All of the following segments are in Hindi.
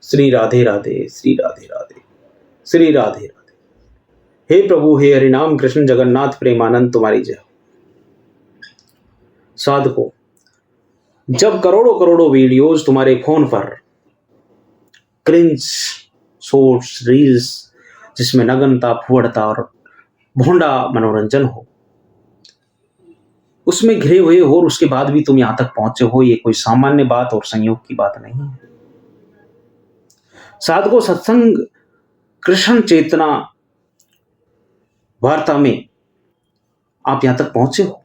श्री राधे राधे, श्री राधे राधे, श्री राधे राधे। हे प्रभु, हे हरिनाम कृष्ण जगन्नाथ प्रेमानंद, तुम्हारी जय। साधको, जब करोड़ों करोड़ों वीडियोस तुम्हारे फोन पर क्रिंज शॉर्ट्स रील्स जिसमें नग्नता, फुहड़ता और भोंडा मनोरंजन हो, उसमें घिरे हुए हो और उसके बाद भी तुम यहां तक पहुंचे हो, ये कोई सामान्य बात और संयोग की बात नहीं है। साधको, सत्संग कृष्ण चेतना वार्ता में आप यहां तक पहुंचे हो,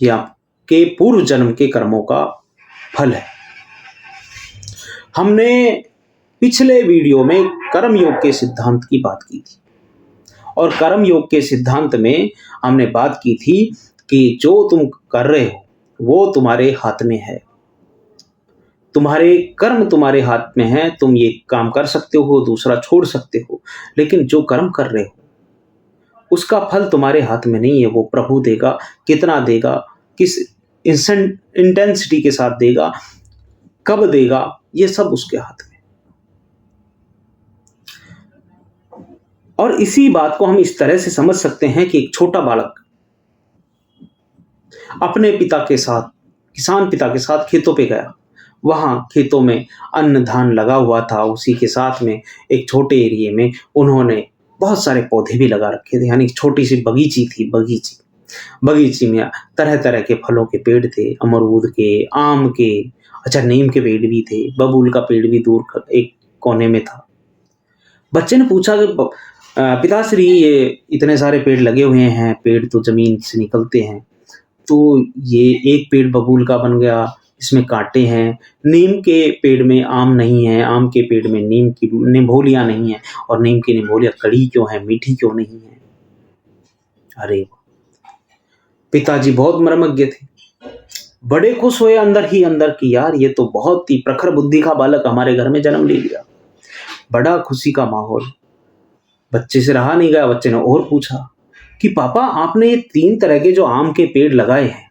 यह आपके पूर्व जन्म के कर्मों का फल है। हमने पिछले वीडियो में कर्म योग के सिद्धांत की बात की थी और कर्म योग के सिद्धांत में हमने बात की थी कि जो तुम कर रहे हो वो तुम्हारे हाथ में है, तुम्हारे कर्म तुम्हारे हाथ में है। तुम ये काम कर सकते हो, दूसरा छोड़ सकते हो, लेकिन जो कर्म कर रहे हो उसका फल तुम्हारे हाथ में नहीं है। वो प्रभु देगा, कितना देगा, किस इंटेंसिटी के साथ देगा, कब देगा, ये सब उसके हाथ में। और इसी बात को हम इस तरह से समझ सकते हैं कि एक छोटा बालक अपने पिता के साथ, किसान पिता के साथ खेतों पे गया। वहां खेतों में अन्न धान लगा हुआ था, उसी के साथ में एक छोटे एरिया में उन्होंने बहुत सारे पौधे भी लगा रखे थे, यानी छोटी सी बगीची थी। बगीची में तरह तरह के फलों के पेड़ थे, अमरूद के, आम के, अच्छा नीम के पेड़ भी थे, बबूल का पेड़ भी दूर एक कोने में था। बच्चे ने पूछा कि पिताश्री, ये इतने सारे पेड़ लगे हुए हैं, पेड़ तो जमीन से निकलते हैं, तो ये एक पेड़ बबूल का बन गया, इसमें कांटे हैं। नीम के पेड़ में आम नहीं है, आम के पेड़ में नीम की निम्बोलियां नहीं है, और नीम की निम्बोलियां कड़ी क्यों है, मीठी क्यों नहीं है। अरे, पिताजी बहुत मर्मज्ञ थे, बड़े खुश हुए अंदर ही अंदर कि यार ये तो बहुत ही प्रखर बुद्धि का बालक हमारे घर में जन्म ले लिया। बड़ा खुशी का माहौल। बच्चे से रहा नहीं गया, बच्चे ने और पूछा कि पापा, आपने ये 3 तरह के जो आम के पेड़ लगाए हैं,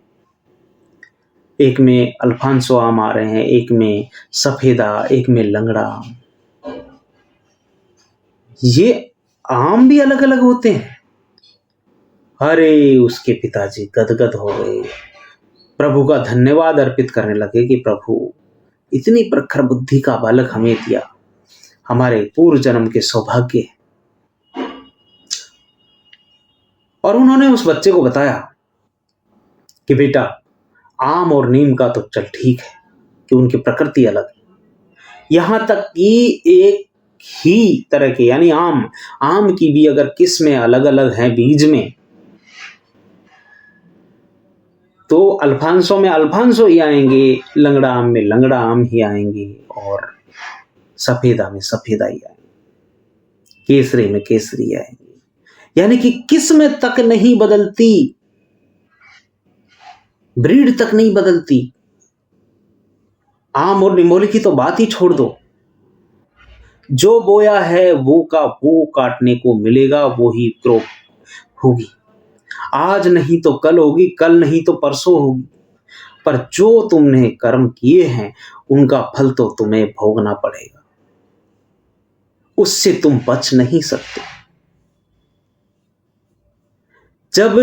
एक में अल्फांसो आम आ रहे हैं, एक में सफेदा, एक में लंगड़ा आम, ये आम भी अलग अलग होते हैं। अरे, उसके पिताजी गदगद हो गए, प्रभु का धन्यवाद अर्पित करने लगे कि प्रभु, इतनी प्रखर बुद्धि का बालक हमें दिया, हमारे पूर्व जन्म के सौभाग्य। और उन्होंने उस बच्चे को बताया कि बेटा, आम और नीम का तो चल ठीक है कि उनकी प्रकृति अलग है, यहां तक कि एक ही तरह के यानी आम की भी अगर किस्में अलग अलग हैं बीज में, तो अल्फांसो में अल्फांसो ही आएंगे, लंगड़ा आम में लंगड़ा आम ही आएंगे, और सफेदा में सफेदा ही आएंगे, केसरी में केसरी आएंगे। यानी कि किस्म तक नहीं बदलती, ब्रीड तक नहीं बदलती। आम और निमोली की तो बात ही छोड़ दो, जो बोया है वो का वो काटने को मिलेगा, वो ही क्रॉप होगी। आज नहीं तो कल होगी, कल नहीं तो परसों होगी, पर जो तुमने कर्म किए हैं उनका फल तो तुम्हें भोगना पड़ेगा, उससे तुम बच नहीं सकते। जब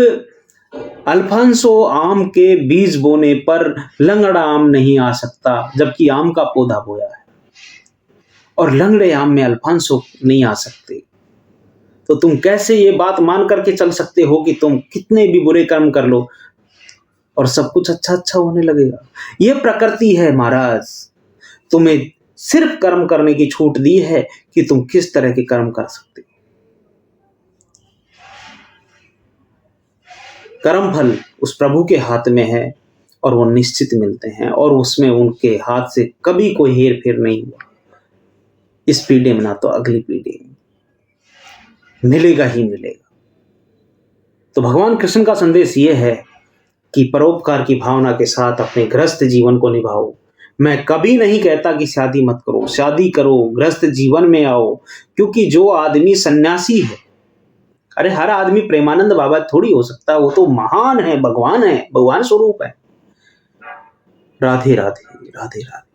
अल्फांसो आम के बीज बोने पर लंगड़ा आम नहीं आ सकता, जबकि आम का पौधा बोया है, और लंगड़े आम में अल्फांसो नहीं आ सकते, तो तुम कैसे ये बात मान करके चल सकते हो कि तुम कितने भी बुरे कर्म कर लो और सब कुछ अच्छा अच्छा होने लगेगा। ये प्रकृति है महाराज, तुम्हें सिर्फ कर्म करने की छूट दी है कि तुम किस तरह के कर्म कर सकते हो। कर्म फल उस प्रभु के हाथ में है और वो निश्चित मिलते हैं, और उसमें उनके हाथ से कभी कोई हेर फेर नहीं हुआ। इस पीढ़ी में ना तो अगली पीढ़ी में मिलेगा ही मिलेगा। तो भगवान कृष्ण का संदेश ये है कि परोपकार की भावना के साथ अपने गृहस्थ जीवन को निभाओ। मैं कभी नहीं कहता कि शादी मत करो, शादी करो, गृहस्थ जीवन में आओ, क्योंकि जो आदमी सन्यासी है, अरे हर आदमी प्रेमानंद बाबा थोड़ी हो सकता है, वो तो महान है, भगवान स्वरूप है। राधे राधे, राधे राधे।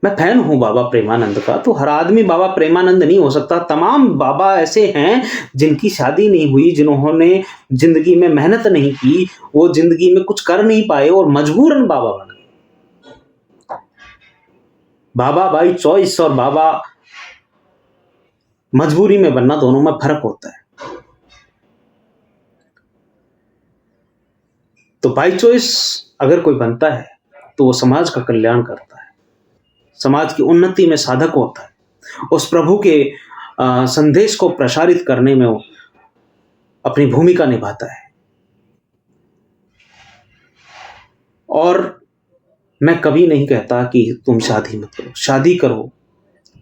मैं फैन हूँ बाबा प्रेमानंद का, तो हर आदमी बाबा प्रेमानंद नहीं हो सकता। तमाम बाबा ऐसे हैं जिनकी शादी नहीं हुई, जिन्होंने ज़िंदगी में मेहनत नहीं की, वो ज़िंदगी में कुछ कर नहीं पाए और मजबूरन बाबा बन गए। बाबा बाय चॉइस और बाबा मजबूरी में बनना, दोनों में फ़र्क होता है। तो बाय चॉइस अगर कोई बनता है तो वो समाज का कल्याण करता है, समाज की उन्नति में साधक होता है, उस प्रभु के संदेश को प्रसारित करने में वो अपनी भूमिका निभाता है। और मैं कभी नहीं कहता कि तुम शादी मत करो, शादी करो,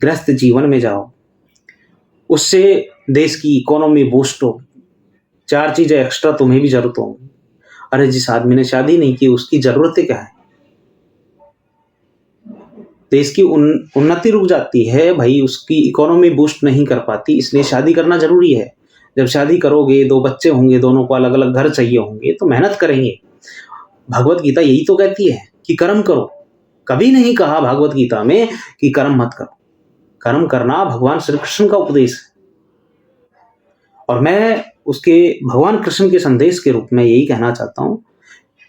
गृहस्थ जीवन में जाओ, उससे देश की इकोनॉमी बूस्ट हो, 4 चीज़ें एक्स्ट्रा तुम्हें भी ज़रूरत होंगी। अरे जिस आदमी ने शादी नहीं की उसकी ज़रूरतें क्या है? देश की उन्नति रुक जाती है भाई, उसकी इकोनॉमी बूस्ट नहीं कर पाती, इसलिए शादी करना ज़रूरी है। जब शादी करोगे, 2 बच्चे होंगे, दोनों को अलग-अलग घर चाहिए होंगे, तो मेहनत करेंगे। भगवत गीता यही तो कहती है कि कर्म करो। कभी नहीं कहा भगवत गीता में कि कर्म मत करो। कर्म करना भगवान श्री कृष्ण का उपदेश है। और मैं उसके भगवान कृष्ण के संदेश के रूप में यही कहना चाहता हूँ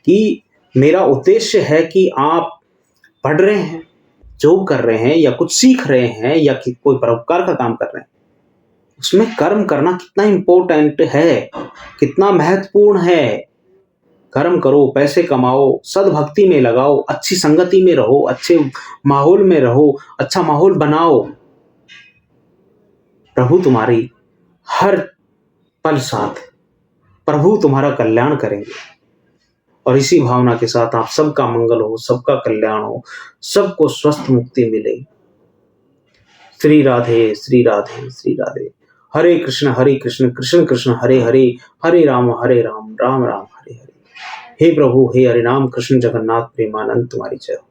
कि मेरा उद्देश्य है कि आप पढ़ रहे हैं, जॉब कर रहे हैं, या कुछ सीख रहे हैं, या कोई परोपकार का काम कर रहे हैं, उसमें कर्म करना कितना इम्पोर्टेंट है, कितना महत्वपूर्ण है। कर्म करो, पैसे कमाओ, सद्भक्ति में लगाओ, अच्छी संगति में रहो, अच्छे माहौल में रहो, अच्छा माहौल बनाओ। प्रभु तुम्हारी हर पल साथ, प्रभु तुम्हारा कल्याण करेंगे। और इसी भावना के साथ आप सबका मंगल हो, सबका कल्याण हो, सबको स्वस्थ मुक्ति मिले। श्री राधे श्री राधे श्री राधे। हरे कृष्ण कृष्ण कृष्ण हरे हरे, हरे राम राम राम हरे हरे। हे प्रभु, हे हरे राम कृष्ण जगन्नाथ प्रेमानंद, तुम्हारी जय हो।